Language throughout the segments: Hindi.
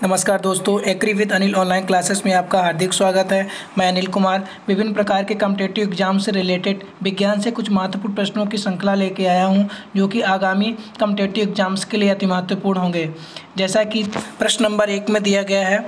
नमस्कार दोस्तों, agri with Anil online classes में आपका हार्दिक स्वागत है। मैं अनिल कुमार विभिन्न प्रकार के कॉम्पिटिटिव एग्जाम से रिलेटेड विज्ञान से कुछ महत्वपूर्ण प्रश्नों की श्रृंखला लेके आया हूं, जो कि आगामी कॉम्पिटिटिव एग्जाम्स के लिए अति महत्वपूर्ण होंगे। जैसा कि प्रश्न नंबर 1 में दिया गया है,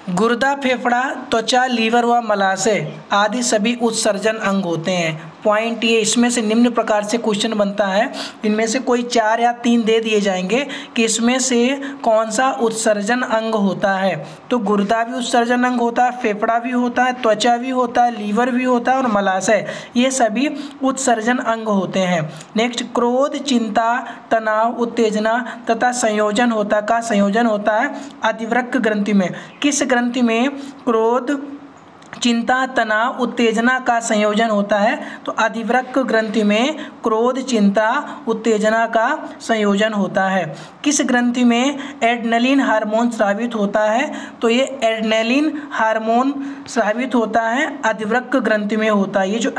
गुर्दा, फेफड़ा, त्वचा, लीवर व मलाशय आदि सभी उत्सर्जन अंग होते हैं। पॉइंट ये, इसमें से निम्न प्रकार से क्वेश्चन बनता है, इनमें से कोई 4 या 3 दे दिए जाएंगे कि इसमें से कौन सा उत्सर्जन अंग होता है। तो गुर्दा भी उत्सर्जन अंग होता है, फेफड़ा भी होता है, त्वचा भी होता है, लीवर भी होता है और मलाशय, ये सभी उत्सर्जन अंग होते हैं। नेक्स्ट, क्रोध, चिंता, तनाव, उत्तेजना तथा संयोजन होता है अधिवृक्क ग्रंथि में। किस ग्रंथि में क्रोध, चिंता, तनाव, उत्तेजना का संयोजन होता है? तो अधिवृक्क ग्रंथि में क्रोध, चिंता, उत्तेजना का संयोजन होता है। किस ग्रंथि में एड्रेनलिन हार्मोन स्रावित होता है? तो ये एड्रेनलिन हार्मोन स्रावित होता है अधिवृक्क ग्रंथि में होता है। ये जो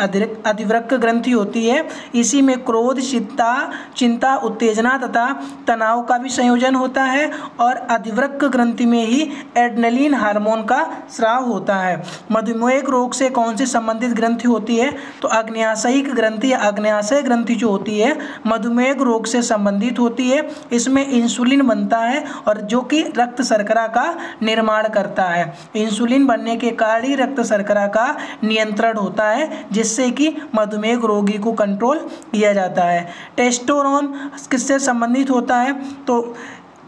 अधिवृक्क ग्रंथि होती है, इसी में क्रोध, चिंता, उत्तेजना तथा तनाव का भी संयोजन होता है और अधिवृक्क ग्रंथि में ही एड्रेनलिन हार्मोन का स्राव होता है। मधुमेह रोग से कौन सी संबंधित ग्रंथि होती है? तो आग्नेयाशयिक ग्रंथि या आग्नेयाशय ग्रंथि जो होती है मधुमेह रोग से संबंधित होती है। इसमें इंसुलिन बनता है और जो कि रक्त शर्करा का निर्माण करता है। इंसुलिन बनने के कारण ही रक्त शर्करा का नियंत्रण होता है, जिससे कि मधुमेह रोगी को कंट्रोल किया जाता है। टेस्टोस्टेरोन किससे संबंधित होता है? तो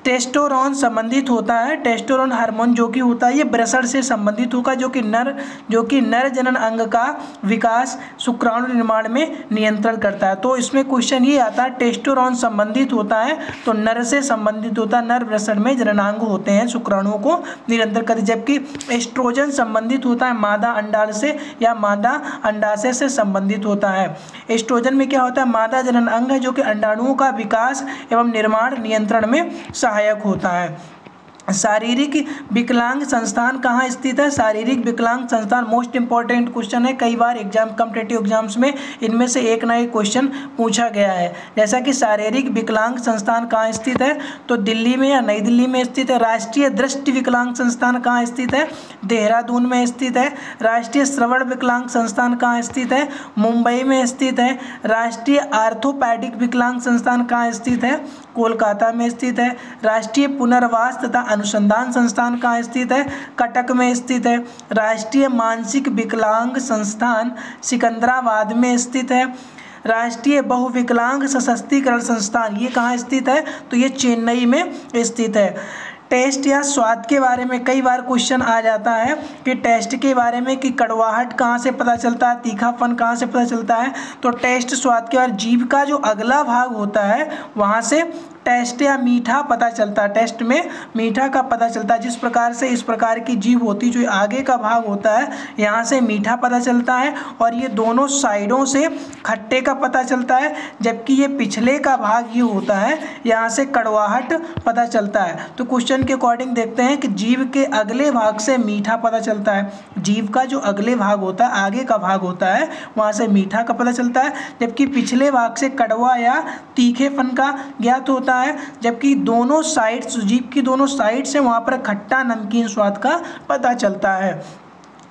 टेस्टोस्टेरोन संबंधित होता है, टेस्टोस्टेरोन हार्मोन जो कि होता है ये वृषण से संबंधित होगा, जो कि नर जनन अंग का विकास, शुक्राणु निर्माण में नियंत्रण करता है। तो इसमें क्वेश्चन ये आता है, टेस्टोस्टेरोन संबंधित होता है तो नर से संबंधित होता है, नर वृषण में जननांग होते हैं, शुक्राणुओं को नियंत्रण करते, जबकि एस्ट्रोजन संबंधित होता है मादा अंडाशय से या मादा अंडाशय से संबंधित होता है। एस्ट्रोजन में क्या होता है? मादा जनन अंग है जो कि अंडाणुओं का विकास एवं निर्माण नियंत्रण में सहायक होता है। शारीरिक विकलांग संस्थान कहाँ स्थित है? शारीरिक विकलांग संस्थान मोस्ट इंपॉर्टेंट क्वेश्चन है, कई बार कॉम्पिटिटिव एग्जाम्स में इनमें से एक ना एक क्वेश्चन पूछा गया है। जैसा कि शारीरिक विकलांग संस्थान कहाँ स्थित है? तो दिल्ली में या नई दिल्ली में स्थित है। राष्ट्रीय दृष्टि विकलांग संस्थान कहाँ स्थित है? देहरादून में स्थित है। राष्ट्रीय श्रवण विकलांग संस्थान कहाँ स्थित है? मुंबई में स्थित है। राष्ट्रीय आर्थोपैडिक विकलांग संस्थान कहाँ स्थित है? कोलकाता में स्थित है। राष्ट्रीय पुनर्वास तथा अनुसंधान संस्थान कहाँ स्थित है? कटक में स्थित है। राष्ट्रीय मानसिक विकलांग संस्थान सिकंदराबाद में स्थित है। राष्ट्रीय बहुविकलांग सशक्तिकरण संस्थान ये कहाँ स्थित है? तो ये चेन्नई में स्थित है। टेस्ट या स्वाद के बारे में कई बार क्वेश्चन आ जाता है कि टेस्ट के बारे में कि कड़वाहट कहाँ से पता चलता है, तीखापन कहाँ से पता चलता है? तो टेस्ट स्वाद के बाद जीभ का जो अगला भाग होता है वहाँ से टेस्ट या मीठा पता चलता है। टेस्ट में मीठा का पता चलता है, जिस प्रकार से इस प्रकार की जीभ होती है, जो आगे का भाग होता है यहाँ से मीठा पता चलता है और ये दोनों साइडों से खट्टे का पता चलता है, जबकि ये पिछले का भाग ये होता है यहाँ से कड़वाहट पता चलता है। तो क्वेश्चन के अकॉर्डिंग देखते हैं कि जीभ के अगले भाग से मीठा पता चलता है। जीभ का जो अगले भाग होता है, आगे का भाग होता है, वहाँ से मीठा का पता चलता है, जबकि पिछले भाग से कड़वा या तीखेपन का ज्ञात होता है, जबकि दोनों साइड्स, जीभ की दोनों साइड से वहाँ पर खट्टा नमकीन स्वाद का पता चलता है।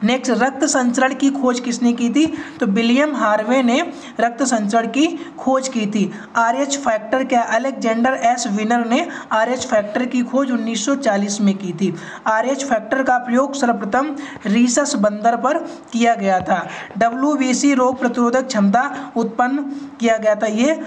नेक्स्ट, रक्त संचरण की खोज किसने की थी? तो विलियम हार्वे ने रक्त संचरण की खोज की थी। RH फैक्टर क्या? अलेक्जेंडर एस विनर ने RH फैक्टर की खोज 1940 में की थी। RH फैक्टर का प्रयोग सर्वप्रथम रीसस बंदर पर किया गया था। WBC रोग प्रतिरोधक क्षमता उत्पन्न किया गया था। ये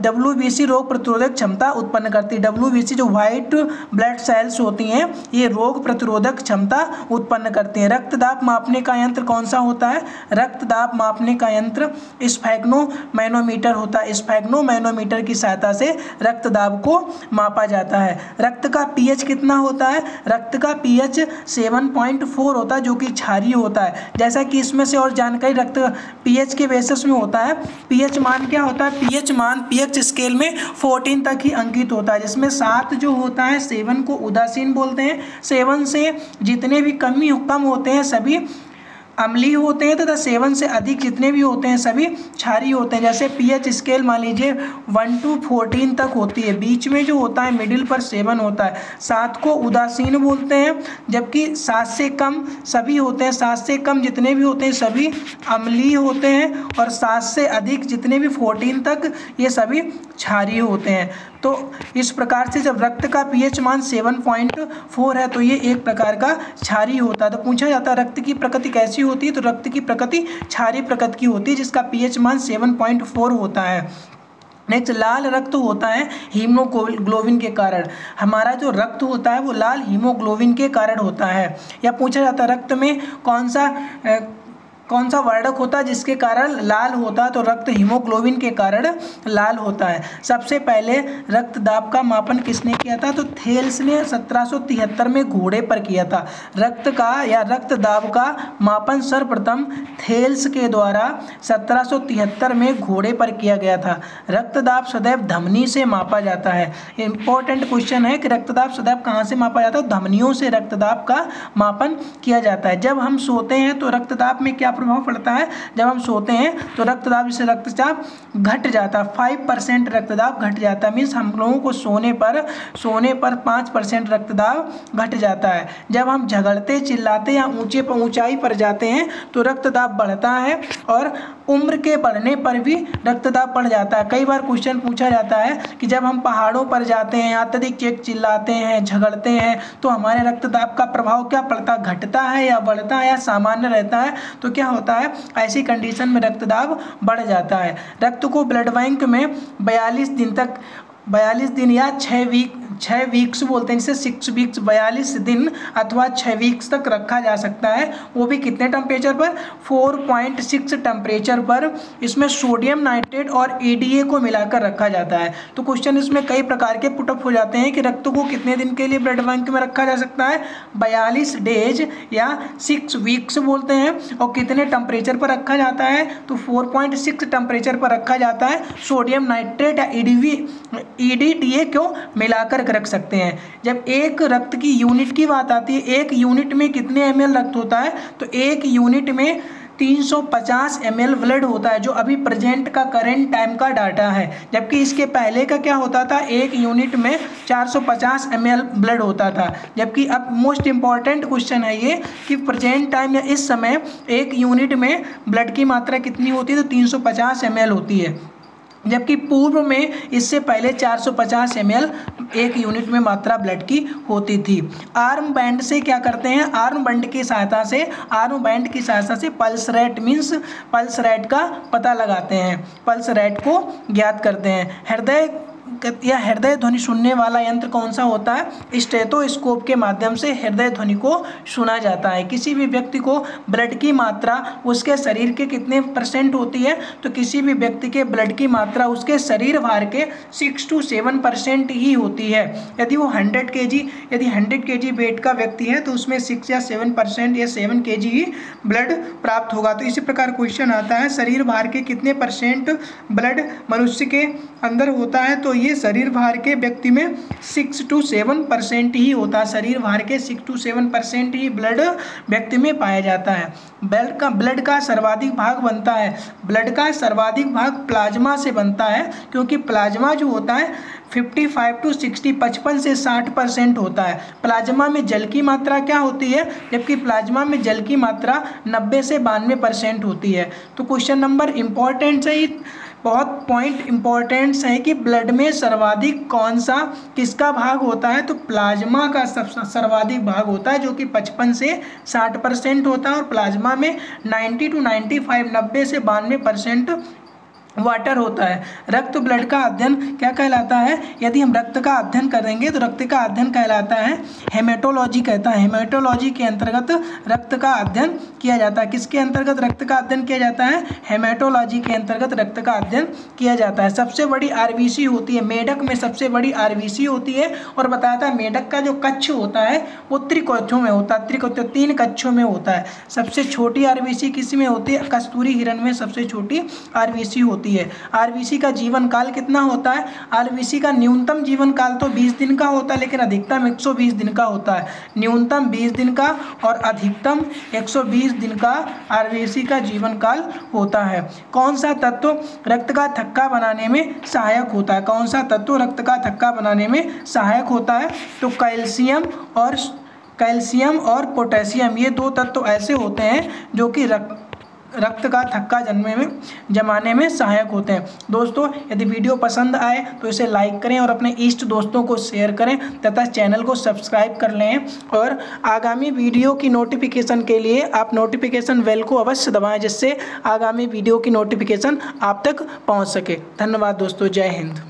WBC रोग प्रतिरोधक क्षमता उत्पन्न करती। WBC जो व्हाइट ब्लड सेल्स होती हैं ये रोग प्रतिरोधक क्षमता उत्पन्न करती हैं। रक्तदाब मापने का यंत्र कौन सा होता है? रक्तदाब मापने का यंत्र स्फेग्नोमैनोमीटर होता है। स्फेग्नोमैनोमीटर की सहायता से रक्तदाब को मापा जाता है। रक्त का पीएच कितना होता है? रक्त का पीएच 7.4 होता है, जो कि क्षारीय होता है। जैसा कि इसमें से और जानकारी रक्त पीएच के बेसिस में होता है। पीएच मान क्या होता है? पीएच मान पीएच स्केल में 14 तक ही अंकित होता है, जिसमें 7 जो होता है 7 को उदासीन बोलते हैं। 7 से जितने भी कम होते हैं सभी अम्लीय होते हैं तथा 7 से अधिक जितने भी होते हैं सभी क्षारीय होते हैं। जैसे pH स्केल मान लीजिए 1 to 14 तक होती है, बीच में जो होता है मिडिल पर 7 होता है। 7 को उदासीन बोलते हैं, जबकि 7 से कम सभी होते हैं, 7 से कम जितने भी होते हैं सभी अम्लीय होते हैं, और 7 से अधिक जितने भी 14 तक ये सभी क्षारीय होते हैं। तो इस प्रकार से जब रक्त का pH मान 7.4 है तो ये एक प्रकार का क्षारीय होता है। तो पूछा जाता है रक्त की प्रकृति कैसी होती है, तो रक्त की प्रकृति क्षारीय प्रकृति की होती है जिसका pH मान 7.4 होता है। नेक्स्ट, लाल रक्त होता है हीमोग्लोबिन के कारण। हमारा जो रक्त होता है वो लाल हीमोग्लोबिन के कारण होता है। या पूछा जाता है रक्त में कौन सा वर्णक होता है जिसके कारण लाल होता है, तो रक्त हीमोग्लोबिन के कारण लाल होता है। सबसे पहले रक्त दाब का मापन किसने किया था, तो थेल्स ने 1773 में घोड़े पर किया था। रक्त दाब का मापन सर्वप्रथम थेल्स के द्वारा 1773 में घोड़े पर किया गया था। रक्त दाब सदैव धमनी से मापा जाता है। इंपॉर्टेंट क्वेश्चन है कि रक्त दाब सदैव कहाँ से मापा जाता है, धमनियों से रक्त दाब का मापन किया जाता है। जब हम सोते हैं तो रक्त दाब में क्या प्रभाव पड़ता है, जब हम सोते हैं तो रक्तदाब से रक्तचाप घट जाता है, 5% रक्तदाब घट जाता है। मीन्स हम लोगों को सोने पर 5% रक्तदाब घट जाता है। जब हम झगड़ते चिल्लाते या ऊंचाई पर जाते हैं तो रक्तदाब बढ़ता है, और उम्र के बढ़ने पर भी रक्तदाब बढ़ जाता है। कई बार क्वेश्चन पूछा जाता है कि जब हम पहाड़ों पर जाते हैं, अत्यधिक चिल्लाते हैं, झगड़ते हैं, तो हमारे रक्तदाब का प्रभाव क्या पड़ता है, घटता है या बढ़ता है या सामान्य रहता है, तो क्या होता है, ऐसी कंडीशन में रक्तदाब बढ़ जाता है। रक्त को ब्लड बैंक में 42 दिन या 6 वीक्स बोलते हैं, जिसे 6 वीक्स 42 दिन अथवा 6 वीक्स तक रखा जा सकता है। वो भी कितने टेम्परेचर पर, 4.6 टेम्परेचर पर। इसमें सोडियम नाइट्रेट और EDA को मिलाकर रखा जाता है। तो क्वेश्चन इसमें कई प्रकार के पुटअप हो जाते हैं कि रक्त को कितने दिन के लिए ब्लड बैंक में रखा जा सकता है, 42 डेज या 6 वीक्स बोलते हैं। और कितने टेम्परेचर पर रखा जाता है, तो 4.6 टेम्परेचर पर रखा जाता है। सोडियम नाइट्रेट या EDA को मिलाकर रख सकते हैं। जब एक रक्त की यूनिट की बात आती है, एक यूनिट में कितने ml रक्त होता है, तो एक यूनिट में 350 ml ब्लड होता है, जो अभी प्रेजेंट का करेंट टाइम का डाटा है। जबकि इसके पहले का क्या होता था, एक यूनिट में 450 ml ब्लड होता था। जबकि अब मोस्ट इम्पॉर्टेंट क्वेश्चन है ये कि प्रेजेंट टाइम या इस समय एक यूनिट में ब्लड की मात्रा कितनी होती है, तो 350 ml होती है। जबकि पूर्व में इससे पहले 450 ml एक यूनिट में मात्रा ब्लड की होती थी। आर्म बैंड से क्या करते हैं, आर्म बैंड की सहायता से पल्स रेट का पता लगाते हैं, पल्स रेट को ज्ञात करते हैं। हृदय ध्वनि सुनने वाला यंत्र कौन सा होता है, स्टेथोस्कोप के माध्यम से हृदय ध्वनि को सुना जाता है। किसी भी व्यक्ति को ब्लड की मात्रा उसके शरीर के कितने % होती है, तो किसी भी व्यक्ति के ब्लड की मात्रा उसके शरीर भार के 6 to 7% ही होती है। यदि वो 100 kg वेट का व्यक्ति है तो उसमें 6 या 7% या 7 kg ही ब्लड प्राप्त होगा। तो इसी प्रकार क्वेश्चन आता है शरीर भार के कितने % ब्लड मनुष्य के अंदर होता है, तो ये शरीर भार के व्यक्ति में 6 to 7% ही होता है। शरीर भार के 6 to 7% ही ब्लड व्यक्ति में पाया जाता है। ब्लड का सर्वाधिक भाग बनता है, ब्लड का सर्वाधिक भाग प्लाज्मा से बनता है, क्योंकि प्लाज्मा जो होता है 55 to 60 55 से 60% होता है। प्लाज्मा में जल की मात्रा क्या होती है, जबकि प्लाज्मा में जल की मात्रा 90 से 92% होती है। तो क्वेश्चन नंबर इम्पॉर्टेंट है, बहुत पॉइंट इम्पॉर्टेंट्स है कि ब्लड में सर्वाधिक किसका भाग होता है, तो प्लाज्मा का सर्वाधिक भाग होता है, जो कि 55 से 60% होता है। और प्लाज्मा में 90 to 95 90 से 92% वाटर होता है। रक्त ब्लड का अध्ययन क्या कहलाता है, यदि हम रक्त का अध्ययन करेंगे तो रक्त का अध्ययन कहलाता है हेमेटोलॉजी कहता है। हेमेटोलॉजी के अंतर्गत रक्त का अध्ययन किया जाता है। किसके अंतर्गत रक्त का अध्ययन किया जाता है, हेमेटोलॉजी के अंतर्गत रक्त का अध्ययन किया जाता है। सबसे बड़ी RBC होती है, मेढक में सबसे बड़ी RBC होती है। और बताया था मेढक का जो कक्ष होता है वो त्रिकक्षों में होता है, 3 कक्षों में होता है। सबसे छोटी RBC किस में होती है, कस्तूरी हिरण में सबसे छोटी RBC होती है। होती है। आरबीसी का जीवन काल कितना होता है? आरबीसी का न्यूनतम जीवन काल तो 20 दिन का होता है, लेकिन अधिकतम 120 दिन का होता है। न्यूनतम 20 दिन का और अधिकतम 120 दिन का आरबीसी का जीवन काल होता है। कौन सा तत्व रक्त का थक्का बनाने में सहायक होता है? कौन सा तत्व रक्त का थक्का बनाने में सहायक होता है? तो कैल्शियम और पोटेशियम, ये दो तत्व ऐसे होते हैं जो कि रक्त का थक्का जमाने में सहायक होते हैं। दोस्तों, यदि वीडियो पसंद आए तो इसे लाइक करें और अपने इष्ट दोस्तों को शेयर करें तथा चैनल को सब्सक्राइब कर लें। और आगामी वीडियो की नोटिफिकेशन के लिए आप नोटिफिकेशन बेल को अवश्य दबाएं, जिससे आगामी वीडियो की नोटिफिकेशन आप तक पहुंच सके। धन्यवाद दोस्तों, जय हिंद।